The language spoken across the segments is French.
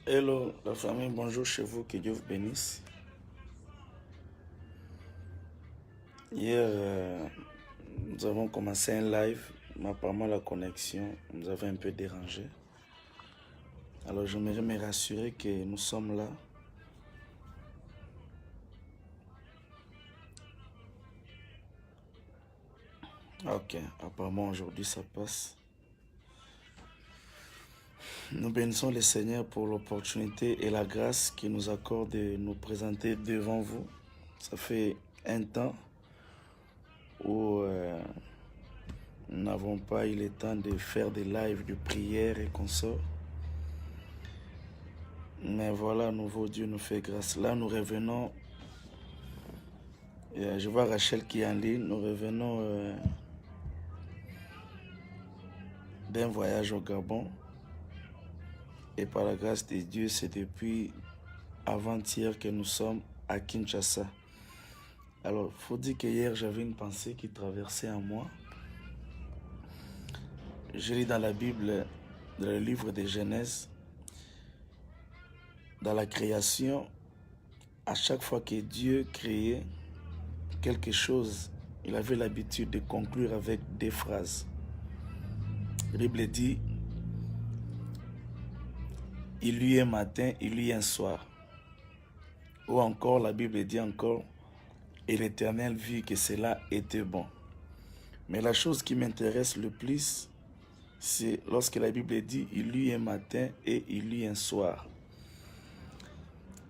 Hello la famille, bonjour chez vous, que Dieu vous bénisse. Hier, nous avons commencé un live, mais apparemment la connexion nous avait un peu dérangé. Alors j'aimerais me rassurer que nous sommes là. Ok, apparemment aujourd'hui ça passe. Nous bénissons le Seigneur pour l'opportunité et la grâce qu'il nous accorde de nous présenter devant vous. Ça fait un temps où nous n'avons pas eu le temps de faire des lives de prière et consorts. Mais voilà, nouveau Dieu nous fait grâce. Là, nous revenons. Je vois Rachel qui est en ligne. Nous revenons d'un voyage au Gabon. Et par la grâce de Dieu, c'est depuis avant-hier que nous sommes à Kinshasa. Alors, il faut dire qu'hier, j'avais une pensée qui traversait en moi. Je lis dans la Bible, dans le livre de Genèse, dans la création, à chaque fois que Dieu créait quelque chose, il avait l'habitude de conclure avec des phrases. La Bible dit, il y a un matin, il y a un soir. Ou encore, la Bible dit encore, et l'Éternel vit que cela était bon. Mais la chose qui m'intéresse le plus, c'est lorsque la Bible dit, il y a un matin et il y a un soir.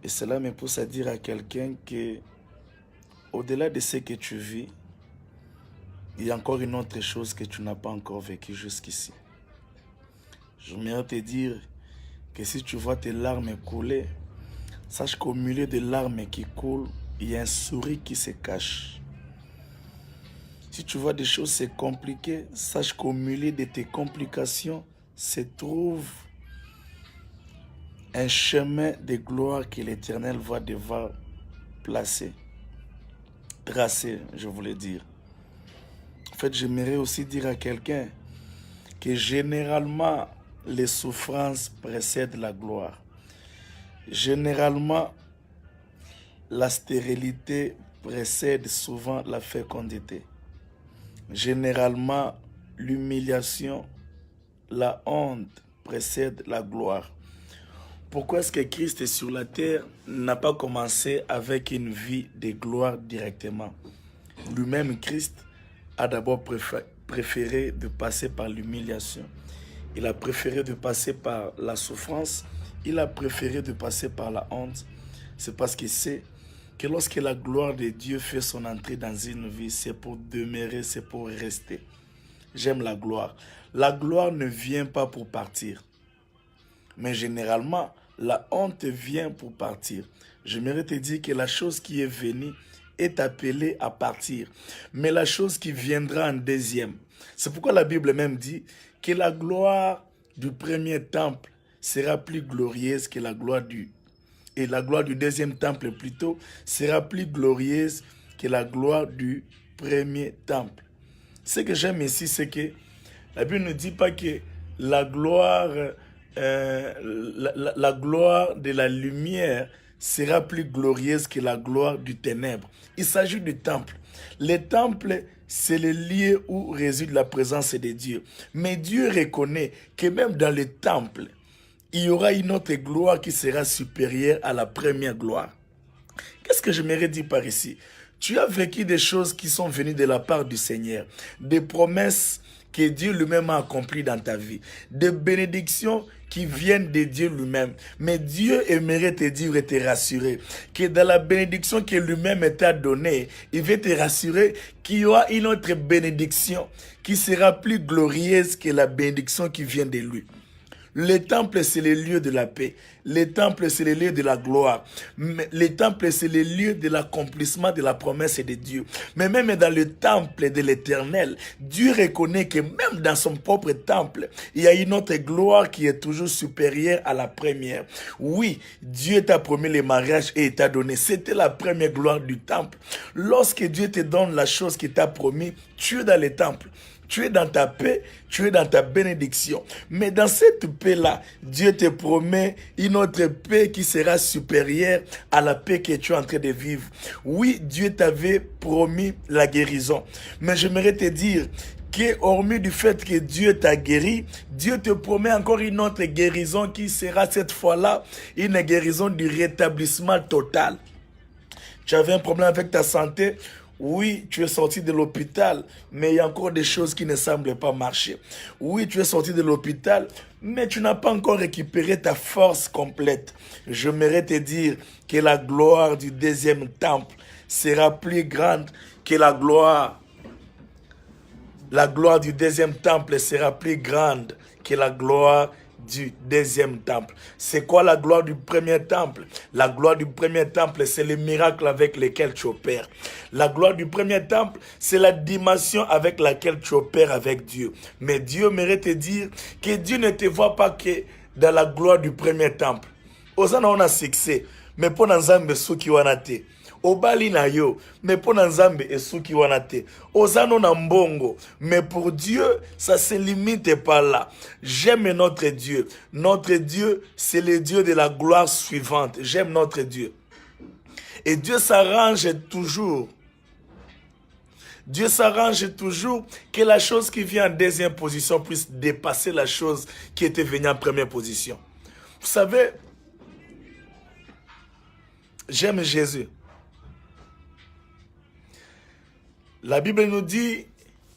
Et cela me pousse à dire à quelqu'un que, au-delà de ce que tu vis, il y a encore une autre chose que tu n'as pas encore vécue jusqu'ici. J'aimerais te dire que si tu vois tes larmes couler, sache qu'au milieu des larmes qui coulent, il y a un sourire qui se cache. Si tu vois des choses se compliquer, sache qu'au milieu de tes complications se trouve un chemin de gloire que l'Éternel va devoir placer, tracer, je voulais dire. En fait, j'aimerais aussi dire à quelqu'un que généralement, les souffrances précèdent la gloire. Généralement, la stérilité précède souvent la fécondité. Généralement, l'humiliation, la honte précède la gloire. Pourquoi est-ce que Christ sur la terre n'a pas commencé avec une vie de gloire directement? Lui-même, Christ, a d'abord préféré de passer par l'humiliation. Il a préféré de passer par la souffrance. Il a préféré de passer par la honte. C'est parce qu'il sait que lorsque la gloire de Dieu fait son entrée dans une vie, c'est pour demeurer, c'est pour rester. J'aime la gloire. La gloire ne vient pas pour partir. Mais généralement, la honte vient pour partir. J'aimerais te dire que la chose qui est venue est appelée à partir. Mais la chose qui viendra en deuxième. C'est pourquoi la Bible même dit que la gloire du premier temple sera plus glorieuse que la gloire du... Et la gloire du deuxième temple plutôt sera plus glorieuse que la gloire du premier temple. Ce que j'aime ici, c'est que la Bible ne dit pas que la gloire, la gloire de la lumière sera plus glorieuse que la gloire du ténèbre. Il s'agit du temple. Le temple, c'est le lieu où réside la présence de Dieu. Mais Dieu reconnaît que même dans le temple, il y aura une autre gloire qui sera supérieure à la première gloire. Qu'est-ce que j'aimerais dire par ici? Tu as vécu des choses qui sont venues de la part du Seigneur, des promesses que Dieu lui-même a accomplies dans ta vie, des bénédictions qui viennent de Dieu lui-même. Mais Dieu aimerait te dire et te rassurer que dans la bénédiction que lui-même t'a donnée, il veut te rassurer qu'il y aura une autre bénédiction qui sera plus glorieuse que la bénédiction qui vient de lui. Le temple, c'est le lieu de la paix. Le temple, c'est le lieu de la gloire. Le temple, c'est le lieu de l'accomplissement de la promesse de Dieu. Mais même dans le temple de l'Éternel, Dieu reconnaît que même dans son propre temple, il y a une autre gloire qui est toujours supérieure à la première. Oui, Dieu t'a promis le mariage et t'a donné. C'était la première gloire du temple. Lorsque Dieu te donne la chose qu'il t'a promis, tu es dans le temple. tu es dans ta paix, tu es dans ta bénédiction. Mais dans cette paix-là, Dieu te promet une autre paix qui sera supérieure à la paix que tu es en train de vivre. Oui, Dieu t'avait promis la guérison. Mais j'aimerais te dire que, hormis du fait que Dieu t'a guéri, Dieu te promet encore une autre guérison qui sera cette fois-là une guérison du rétablissement total. Tu avais un problème avec ta santé, oui, tu es sorti de l'hôpital, mais il y a encore des choses qui ne semblent pas marcher. Oui, tu es sorti de l'hôpital, mais tu n'as pas encore récupéré ta force complète. J'aimerais te dire que la gloire du deuxième temple sera plus grande que la gloire. La gloire du deuxième temple sera plus grande que la gloire du deuxième temple. C'est quoi la gloire du premier temple? La gloire du premier temple, c'est le miracle avec lequel tu opères. La gloire du premier temple, c'est la dimension avec laquelle tu opères avec Dieu. Mais Dieu mérite te dire que Dieu ne te voit pas que dans la gloire du premier temple. Osana on a succès, mais pour Nzambe souki wanate. Obali na yo, mais pour Nzambe et souki wanate. Osano na mbongo, mais pour Dieu, ça se limite pas là. J'aime notre Dieu. Notre Dieu, c'est le Dieu de la gloire suivante. J'aime notre Dieu. Et Dieu s'arrange toujours. Dieu s'arrange toujours que la chose qui vient en deuxième position puisse dépasser la chose qui était venue en première position. Vous savez, j'aime Jésus. La Bible nous dit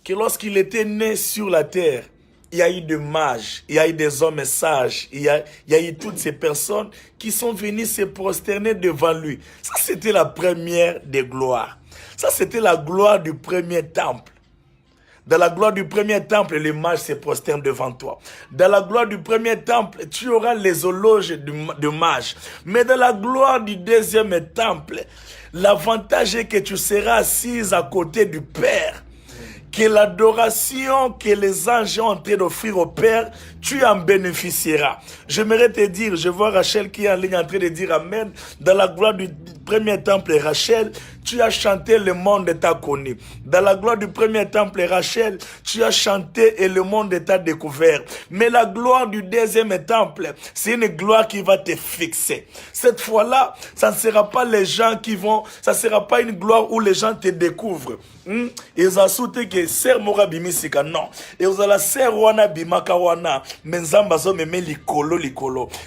que lorsqu'il était né sur la terre, il y a eu des mages, il y a eu des hommes sages, il y a eu toutes ces personnes qui sont venues se prosterner devant lui. Ça, c'était la première des gloires. Ça, c'était la gloire du premier temple. Dans la gloire du premier temple, les mages se prosternent devant toi. Dans la gloire du premier temple, tu auras les horloges de mages. Mais dans la gloire du deuxième temple, l'avantage est que tu seras assise à côté du Père. Que l'adoration que les anges ont en train d'offrir au Père, tu en bénéficieras. J'aimerais te dire, je vois Rachel qui est en ligne en train de dire Amen. Dans la gloire du premier temple, Rachel, tu as chanté, le monde t'a connu. Dans la gloire du premier temple, Rachel, tu as chanté et le monde t'a découvert. Mais la gloire du deuxième temple, c'est une gloire qui va te fixer. Cette fois-là, ça ne sera pas les gens qui vont, ça ne sera pas une gloire où les gens te découvrent. Ils ont sauté que ser mora bimisika non. Et vous allez ser wana bimaka wana. Menzambazo meme likolo.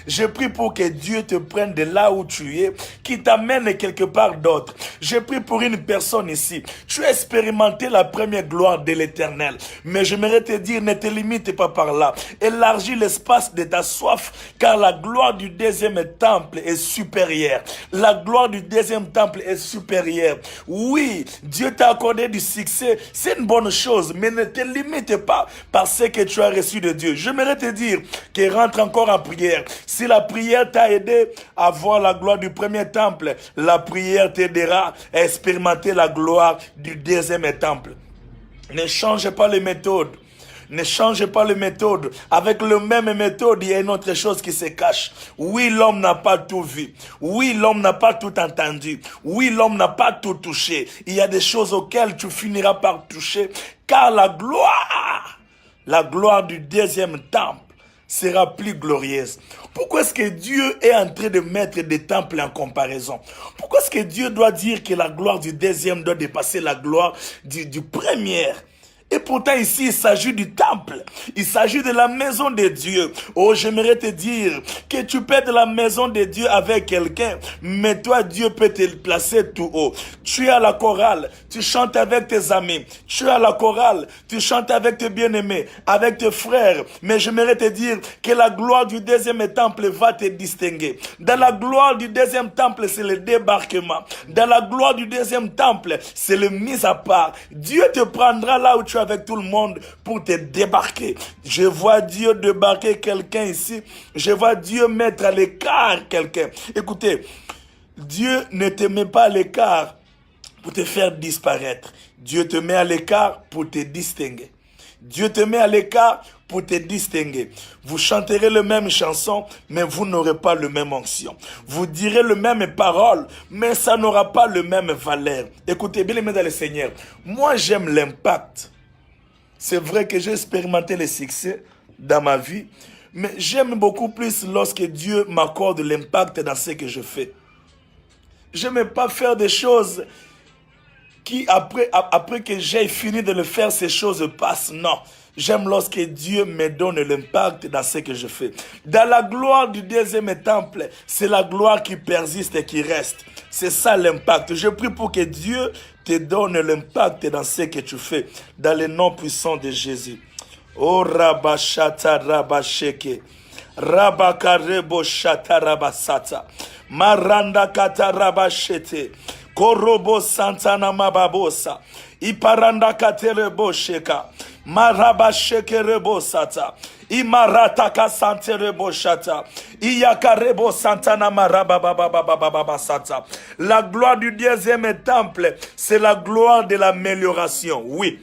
Je prie pour que Dieu te prenne de là où tu es, qui t'amène quelque part d'autre. Je prie pour une personne ici. Tu as expérimenté la première gloire de l'Éternel. Mais j'aimerais te dire, ne te limite pas par là. Élargis l'espace de ta soif, car la gloire du deuxième temple est supérieure. La gloire du deuxième temple est supérieure. Oui, Dieu t'a accordé du succès, c'est une bonne chose, mais ne te limite pas par ce que tu as reçu de Dieu. J'aimerais te dire que rentre encore en prière. Si la prière t'a aidé à voir la gloire du premier temple, la prière t'aidera à expérimenter la gloire du deuxième temple. Ne change pas les méthodes. Ne change pas les méthodes. Avec le même méthode, il y a une autre chose qui se cache. Oui, l'homme n'a pas tout vu. Oui, l'homme n'a pas tout entendu. Oui, l'homme n'a pas tout touché. Il y a des choses auxquelles tu finiras par toucher. Car la gloire du deuxième temple sera plus glorieuse. Pourquoi est-ce que Dieu est en train de mettre des temples en comparaison? Pourquoi est-ce que Dieu doit dire que la gloire du deuxième doit dépasser la gloire du premier? Et pourtant ici, il s'agit du temple. Il s'agit de la maison de Dieu. Oh, j'aimerais te dire que tu peux être de la maison de Dieu avec quelqu'un, mais toi, Dieu peut te placer tout haut. Tu es à la chorale, tu chantes avec tes amis. Tu es à la chorale, tu chantes avec tes bien-aimés, avec tes frères. Mais j'aimerais te dire que la gloire du deuxième temple va te distinguer. Dans la gloire du deuxième temple, c'est le débarquement. Dans la gloire du deuxième temple, c'est le mis à part. Dieu te prendra là où tu es avec tout le monde pour te débarquer. Je vois Dieu débarquer quelqu'un ici. Je vois Dieu mettre à l'écart quelqu'un. Écoutez, Dieu ne te met pas à l'écart pour te faire disparaître. Dieu te met à l'écart pour te distinguer. Dieu te met à l'écart pour te distinguer. Vous chanterez les mêmes chansons, mais vous n'aurez pas le même onction. Vous direz les mêmes paroles, mais ça n'aura pas le même valeur. Écoutez, bien aimés dans le Seigneur, moi j'aime l'impact. C'est vrai que j'ai expérimenté le succès dans ma vie, mais j'aime beaucoup plus lorsque Dieu m'accorde l'impact dans ce que je fais. Je n'aime pas faire des choses qui, après que j'ai fini de le faire, ces choses passent. Non. J'aime lorsque Dieu me donne l'impact dans ce que je fais. Dans la gloire du deuxième temple, c'est la gloire qui persiste et qui reste. C'est ça l'impact. Je prie pour que Dieu te donne l'impact dans ce que tu fais. Dans le nom puissant de Jésus. Oh Rabashata Rabasheke. Rabakarebo Shata Rabasata. Maranda Kata Rabashete. Korobo Santana Mababosa. Iparanda Katerebo Sheka. Maraba Shekerebo Sata. Imarataka Santerebo Shata. Iyakarebo Santana Maraba Sata. La gloire du deuxième temple, c'est la gloire de l'amélioration. Oui.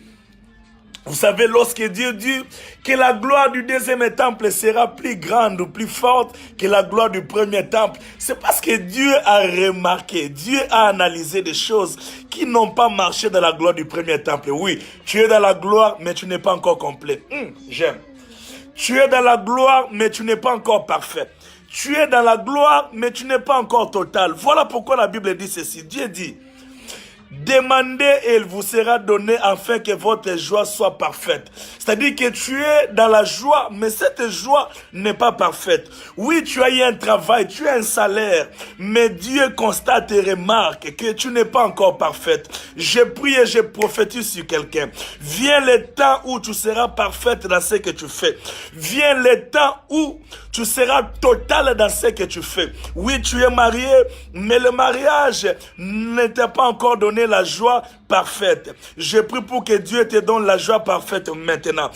Vous savez, lorsque Dieu dit que la gloire du deuxième temple sera plus grande ou plus forte que la gloire du premier temple, c'est parce que Dieu a remarqué, Dieu a analysé des choses qui n'ont pas marché dans la gloire du premier temple. Oui, tu es dans la gloire, mais tu n'es pas encore complet. J'aime. Tu es dans la gloire, mais tu n'es pas encore parfait. Tu es dans la gloire, mais tu n'es pas encore total. Voilà pourquoi la Bible dit ceci. Dieu dit, demandez et il vous sera donné afin que votre joie soit parfaite. C'est-à-dire que tu es dans la joie, mais cette joie n'est pas parfaite. Oui, tu as eu un travail, tu as un salaire, mais Dieu constate et remarque que tu n'es pas encore parfaite. Je prie et je prophétise sur quelqu'un. Viens le temps où tu seras parfaite dans ce que tu fais. Viens le temps où tu seras total dans ce que tu fais. Oui, tu es marié, mais le mariage ne t'a pas encore donné la joie parfaite. Je prie pour que Dieu te donne la joie parfaite maintenant.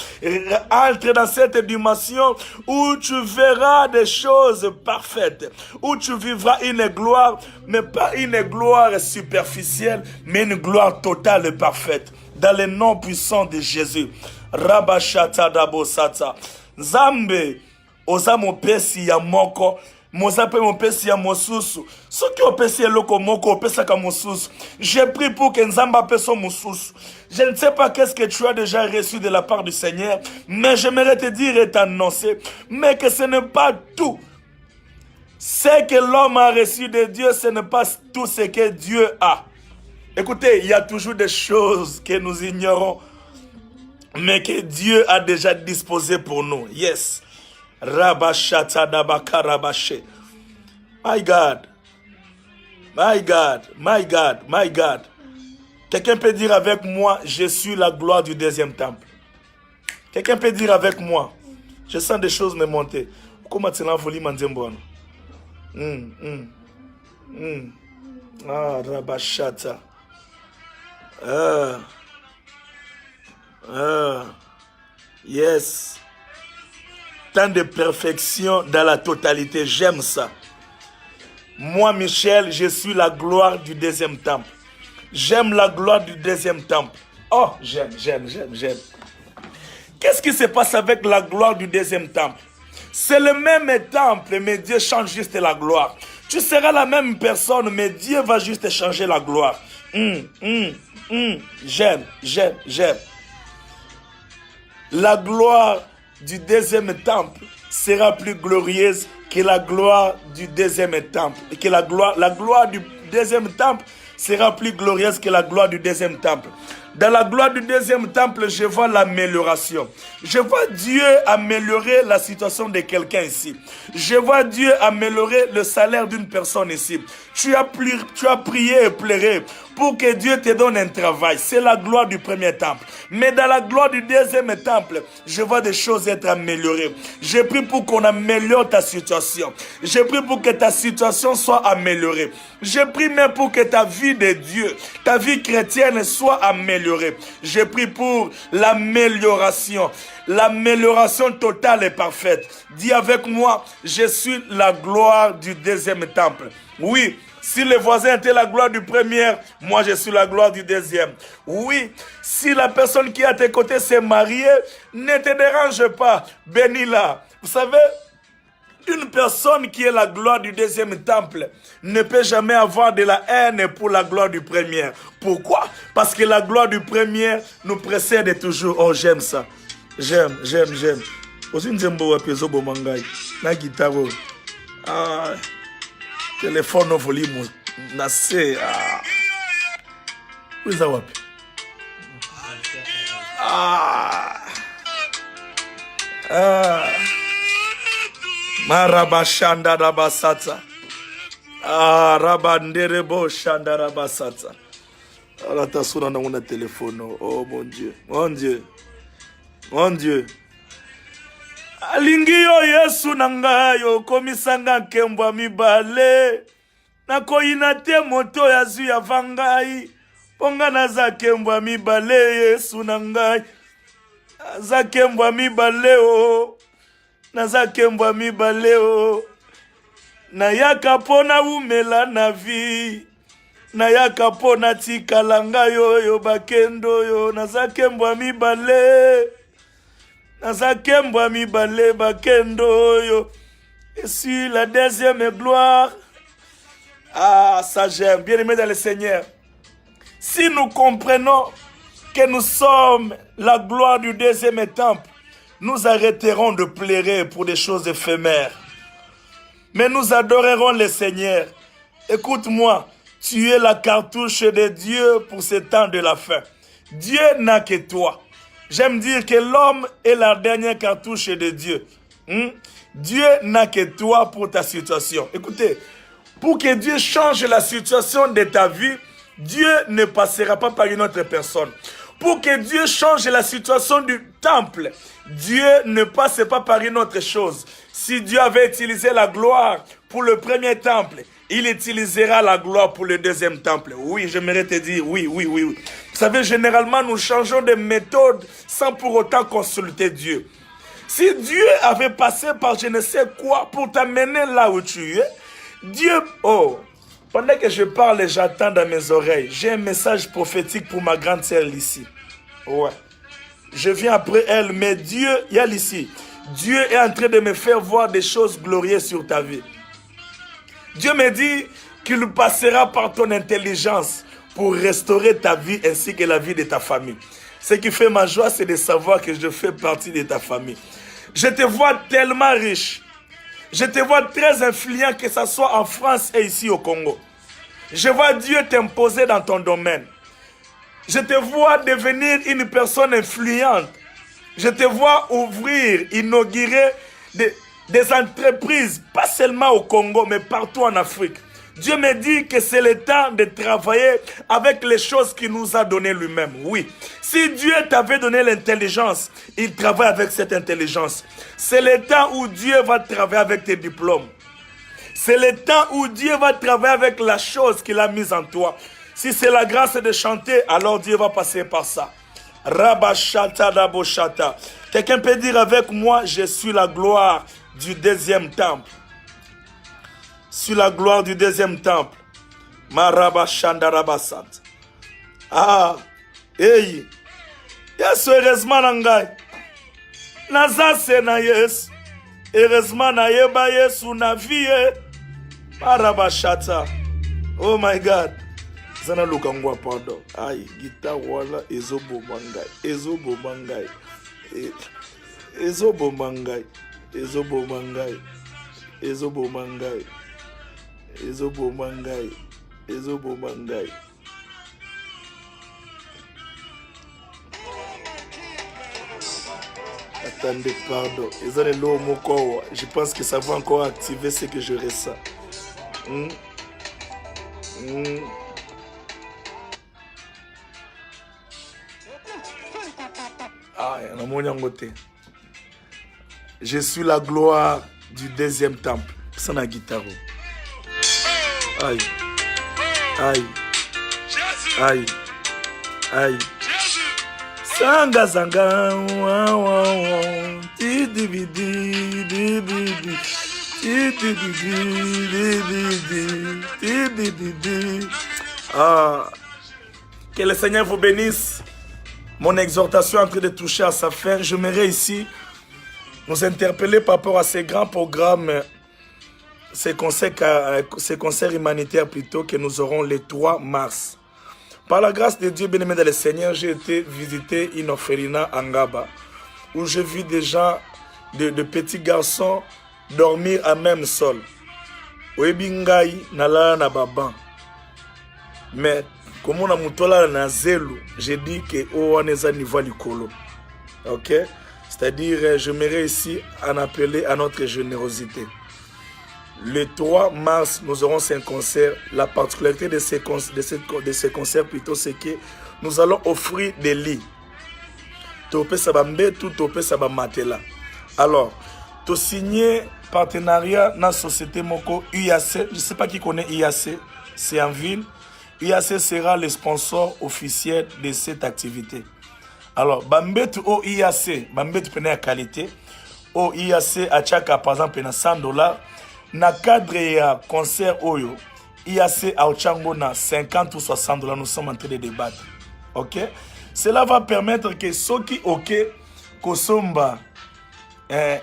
Entre dans cette dimension où tu verras des choses parfaites, où tu vivras une gloire, mais pas une gloire superficielle, mais une gloire totale et parfaite. Dans le nom puissant de Jésus. Rabashata Dabosata. Zambe. Oza mopesi ya moko, moza pe mopesi ya mosusu. Soki opesi eloko moko, opesaka mosusu. Je prie pour que Nzamba peso mosusu. Je ne sais pas qu'est-ce que tu as déjà reçu de la part du Seigneur, mais j'aimerais te dire et t'annoncer, mais que ce n'est pas tout. Ce que l'homme a reçu de Dieu, ce n'est pas tout ce que Dieu a. Écoutez, il y a toujours des choses que nous ignorons, mais que Dieu a déjà disposées pour nous. Yes. Rabashata Dabakarabashe. My God. My God. My God. My God. Quelqu'un peut dire avec moi, je suis la gloire du deuxième temple. Quelqu'un peut dire avec moi, je sens des choses me monter. Comment tu l'as volé, Manzembono? Ah, Rabashata. Yes. Tant de perfection dans la totalité. J'aime ça. Moi, Michel, je suis la gloire du deuxième temple. J'aime la gloire du deuxième temple. Oh, j'aime. Qu'est-ce qui se passe avec la gloire du deuxième temple? C'est le même temple, mais Dieu change juste la gloire. Tu seras la même personne, mais Dieu va juste changer la gloire. J'aime. La gloire du deuxième temple sera plus glorieuse que la gloire du deuxième temple. Que la gloire du deuxième temple sera plus glorieuse que la gloire du deuxième temple. Dans la gloire du deuxième temple, je vois l'amélioration. Je vois Dieu améliorer la situation de quelqu'un ici. Je vois Dieu améliorer le salaire d'une personne ici. Tu as prié et pleuré pour que Dieu te donne un travail. C'est la gloire du premier temple. Mais dans la gloire du deuxième temple, je vois des choses être améliorées. Je prie pour qu'on améliore ta situation. Je prie pour que ta situation soit améliorée. Je prie même pour que ta vie de Dieu, ta vie chrétienne soit améliorée. Je prie pour l'amélioration. L'amélioration totale et parfaite. Dis avec moi, je suis la gloire du deuxième temple. Oui, si les voisins étaient la gloire du premier, moi je suis la gloire du deuxième. Oui, si la personne qui est à tes côtés s'est mariée, ne te dérange pas, bénis-la. Vous savez, Une personne qui est la gloire du deuxième temple ne peut jamais avoir de la haine pour la gloire du premier. Pourquoi? Parce que la gloire du premier nous précède toujours. Oh, j'aime ça. J'aime. Aussi, nzembo wapezo bomangai. Na guitare. Ah, téléphone au volume. Nase. Ah. Où est-ce wapi? Maraba shanda rabasata. Rabanderebo shanda rabasata. Alors attention, on a un téléphone. Oh mon Dieu. Alingi yo Yesu nangayo komisanga nkembwa mibale. Nakoyina te moto ya zu ya vangai. Ponga naza kembwa mibale Yesu nangai. Naza kembwa mibale o. Naza kembwa mibale o. Nayaka pona umela na vi. Nayaka pona tikalanga yo bakendo yo. Naza kembwa mibale. Naza kembwa mibale bakendo yo. Et sur la deuxième gloire. Ah, ça j'aime. Bien-aimé dans le Seigneur. Si nous comprenons que nous sommes la gloire du deuxième temple, nous arrêterons de pleurer pour des choses éphémères. Mais nous adorerons le Seigneur. Écoute-moi, tu es la cartouche de Dieu pour ce temps de la fin. Dieu n'a que toi. J'aime dire que l'homme est la dernière cartouche de Dieu. Dieu n'a que toi pour ta situation. Écoutez, pour que Dieu change la situation de ta vie, Dieu ne passera pas par une autre personne. Pour que Dieu change la situation du temple, Dieu ne passe pas par une autre chose. Si Dieu avait utilisé la gloire pour le premier temple, il utilisera la gloire pour le deuxième temple. Oui, j'aimerais te dire, oui. Vous savez, généralement, nous changeons de méthode sans pour autant consulter Dieu. Si Dieu avait passé par je ne sais quoi pour t'amener là où tu es, Dieu... Oh, pendant que je parle, j'attends dans mes oreilles. J'ai un message prophétique pour ma grande sœur Lissi. Ouais. Je viens après elle, mais Dieu, il y a Lissi. Dieu est en train de me faire voir des choses glorieuses sur ta vie. Dieu me dit qu'il passera par ton intelligence pour restaurer ta vie ainsi que la vie de ta famille. Ce qui fait ma joie, c'est de savoir que je fais partie de ta famille. Je te vois tellement riche. Je te vois très influent, que ce soit en France et ici au Congo. Je vois Dieu t'imposer dans ton domaine. Je te vois devenir une personne influente. Je te vois ouvrir, inaugurer des entreprises, pas seulement au Congo, mais partout en Afrique. Dieu me dit que c'est le temps de travailler avec les choses qu'il nous a données lui-même. Oui. Si Dieu t'avait donné l'intelligence, il travaille avec cette intelligence. C'est le temps où Dieu va travailler avec tes diplômes. C'est le temps où Dieu va travailler avec la chose qu'il a mise en toi. Si c'est la grâce de chanter, alors Dieu va passer par ça. Rabashata Raboshata. Quelqu'un peut dire avec moi, je suis la gloire du deuxième temple. Sur la gloire du deuxième temple. Marabashandarabasat. Ah, hey. Yes, heureusement, nangai. Nazase na yes. Heureusement, na yeba yesu na vie. Marabashata. Oh my God. Zana lukangwa pardon. Aïe, guitare wala ezobo mangai. Ezobo mangai. Ezobo mangai. Ezobo mangai. Ezobo mangai. Ezobo mangai. Ezobo mangai. Attendez, pardon. Je pense que ça va encore activer ce que je ressens. Ah, je suis la gloire du deuxième temple. C'est la guitare. Aïe. Aïe. Aïe. Aïe. Sanga sanga. Ah. Que le Seigneur vous bénisse. Mon exhortation est en train de toucher à sa fin. J'aimerais ici nous interpeller par rapport à ces grands programmes, ces concerts humanitaires plutôt que nous aurons le 3 mars. Par la grâce de Dieu, bien-aimé dans le Seigneur, j'ai été visiter une orphelinat à Ngaba, où j'ai vu des gens, de petits garçons, dormir à même sol. Oebingai nalala na baban. Mais comme on a mutola na zelu, j'ai dit que on est à niveau likolo. OK? C'est-à-dire, j'aimerais ici en appeler à notre générosité. Le 3 mars, nous aurons ces concerts. La particularité de ces concerts plutôt, c'est que nous allons offrir des lits. Topé Sabambe, tout Topé Sabamatela. Alors, tu signé partenariat dans la société Moko UAC. Je ne sais pas qui connaît UAC, c'est en ville. UAC sera le sponsor officiel de cette activité. Alors, Bambet au IAC, Bambet prenez la qualité. Au IAC, à Tchaka, par exemple, $100. Na cadre ya concert Oyo, IAC à Ochango na $50 ou $60, nous sommes en train de débattre. Ok? Cela va permettre que ceux qui ok, Kosomba,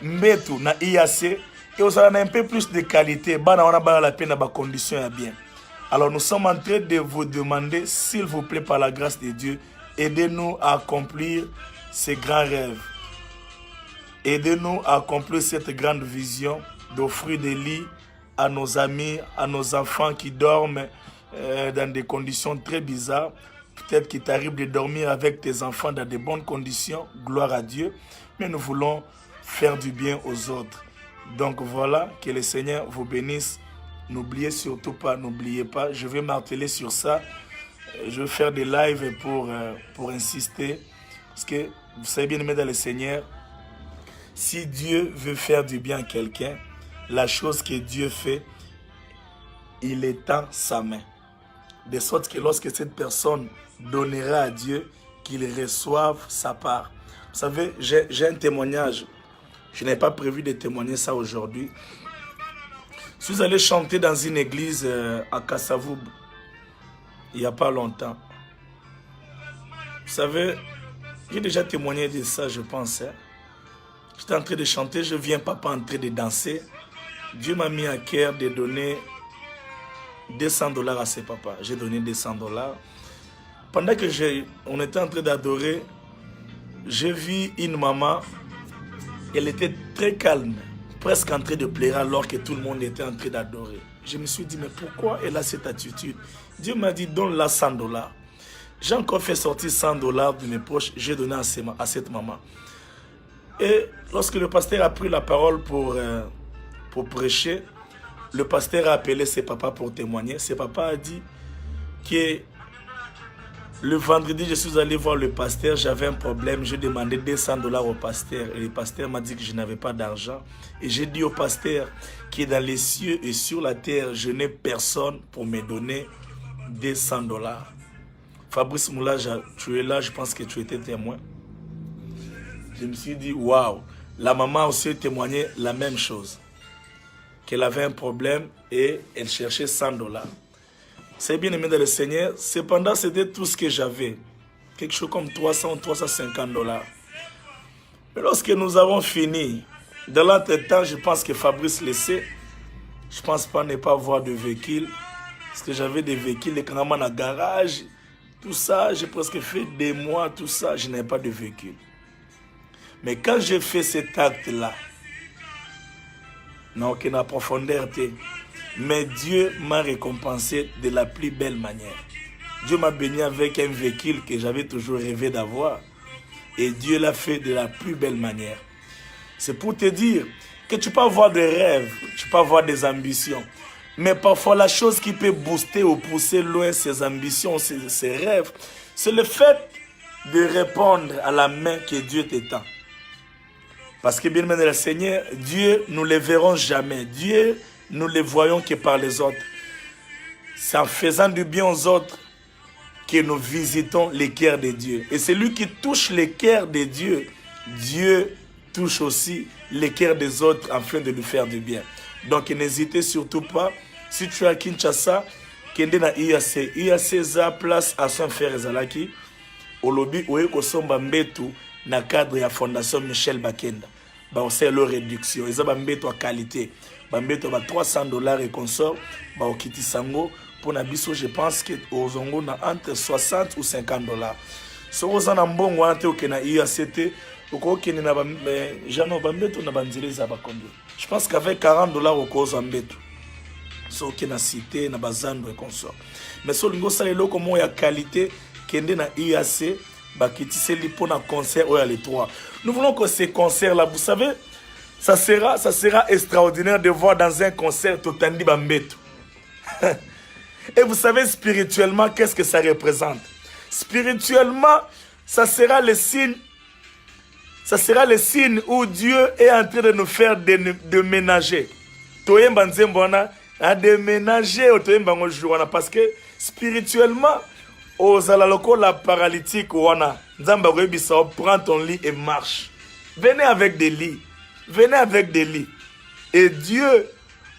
Mbetu na IAC, et on a un peu plus de qualité, bah on a la peine dans conditions bien. Alors nous sommes en train de vous demander, s'il vous plaît, par la grâce de Dieu, aidez-nous à accomplir ces grands rêves. Aidez-nous à accomplir cette grande vision d'offrir des lits à nos amis, à nos enfants qui dorment dans des conditions très bizarres. Peut-être qu'il t'arrive de dormir avec tes enfants dans de bonnes conditions, gloire à Dieu. Mais nous voulons faire du bien aux autres. Donc voilà, que le Seigneur vous bénisse. N'oubliez surtout pas, n'oubliez pas, je vais marteler sur ça. Je vais faire des lives pour insister. Parce que vous savez bien aimé dans le Seigneur, si Dieu veut faire du bien à quelqu'un, la chose que Dieu fait, il étend sa main. De sorte que lorsque cette personne donnera à Dieu, qu'il reçoive sa part. Vous savez, j'ai un témoignage. Je n'ai pas prévu de témoigner ça aujourd'hui. Je suis allé chanter dans une église à Kassavoub, il n'y a pas longtemps. Vous savez, j'ai déjà témoigné de ça, je pense. J'étais en train de chanter, je viens pas en train de danser. Dieu m'a mis à cœur de donner $200 à ses papas. J'ai donné $200. Pendant que on était en train d'adorer, j'ai vu une maman, elle était très calme, presque en train de pleurer alors que tout le monde était en train d'adorer. Je me suis dit, mais pourquoi elle a cette attitude? Dieu m'a dit, donne-la $100. J'ai encore fait sortir $100 de mes poches, j'ai donné à cette maman. Et lorsque le pasteur a pris la parole pour prêcher, le pasteur a appelé ses papas pour témoigner. Ses papas a dit que le vendredi, je suis allé voir le pasteur, j'avais un problème, j'ai demandé $200 au pasteur. Et le pasteur m'a dit que je n'avais pas d'argent. Et j'ai dit au pasteur qui est dans les cieux et sur la terre, je n'ai personne pour me donner $200. Fabrice Moulage, tu es là, je pense que tu étais témoin. Je me suis dit, waouh, la maman a aussi témoigné la même chose. Qu'elle avait un problème et elle cherchait $100. C'est bien aimé dans le Seigneur. Cependant, c'était tout ce que j'avais. Quelque chose comme $300-350. Mais lorsque nous avons fini, dans l'entretemps, je pense que Fabrice laissait. Je ne pense pas ne pas avoir de véhicule. Parce que j'avais des véhicules, les caméramans dans le garage. Tout ça, j'ai presque fait des mois, tout ça, je n'avais pas de véhicule. Mais quand j'ai fait cet acte-là, n'a aucune profondeur. Mais Dieu m'a récompensé de la plus belle manière. Dieu m'a béni avec un véhicule que j'avais toujours rêvé d'avoir. Et Dieu l'a fait de la plus belle manière. C'est pour te dire que tu peux avoir des rêves, tu peux avoir des ambitions. Mais parfois, la chose qui peut booster ou pousser loin ces ambitions, ces rêves, c'est le fait de répondre à la main que Dieu t'étend. Parce que bien aimé le Seigneur, Dieu, nous ne le verrons jamais. Dieu, nous ne le voyons que par les autres. C'est en faisant du bien aux autres que nous visitons les cœurs de Dieu. Et celui qui touche les cœurs de Dieu, Dieu touche aussi les cœurs des autres afin de lui faire du bien. Donc n'hésitez surtout pas. Si tu es à Kinshasa, kende na IAC. IAC za place à son frère Zalaki. Au lobby, oye kosomba mbetu na cadre ya Fondation Michel Bakenda. on sait leur réduction. Ils ont en qualité. Bambeto ba $300 et consort. Au kiti sango. Pour Nabiso, je pense que aux Zongo na entre 60 ou $50. Si vous avez un bon ouante ou qu'il y a IACT, ou qu'il y a un bambeto na banzile za bakondo. Je pense qu'avec $40 au cause bambeto. So qui na cité na bazando et consort. Mais so lingo sa lelo comme il y a qualité kende na IAC ba kitise li pour na concert ou les 3. Nous voulons que ces concerts là, vous savez, ça sera extraordinaire de voir dans un concert Totandi Bambeto. Et vous savez spirituellement qu'est-ce que ça représente? Spirituellement, ça sera le signe où Dieu est en train de nous faire déménager. Toyemba nzembona a déménager au toyemba ngojuana parce que spirituellement aux alaloko la paralytique wana nzamba rebisa prends ton lit et marche. Venez avec des lits. Venez avec des lits. Et Dieu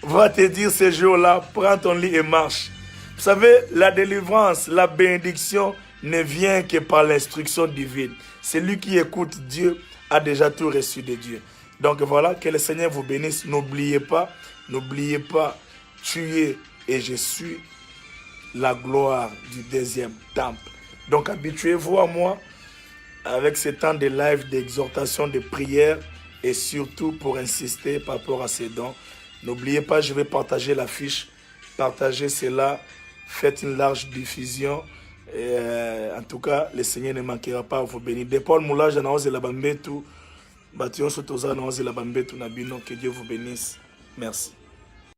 va te dire ce jour-là, prends ton lit et marche. Vous savez, la délivrance, la bénédiction ne vient que par l'instruction divine. Celui qui écoute Dieu a déjà tout reçu de Dieu. Donc voilà, que le Seigneur vous bénisse. N'oubliez pas, tu es et je suis la gloire du deuxième temple. Donc habituez-vous à moi avec ce temps de live, d'exhortation, de prière et surtout pour insister par rapport à ces dons. N'oubliez pas, je vais partager l'affiche. Partagez cela. Faites une large diffusion. Et, en tout cas, le Seigneur ne manquera pas à vous bénir. De Paul Moulage, que Dieu vous bénisse. Merci.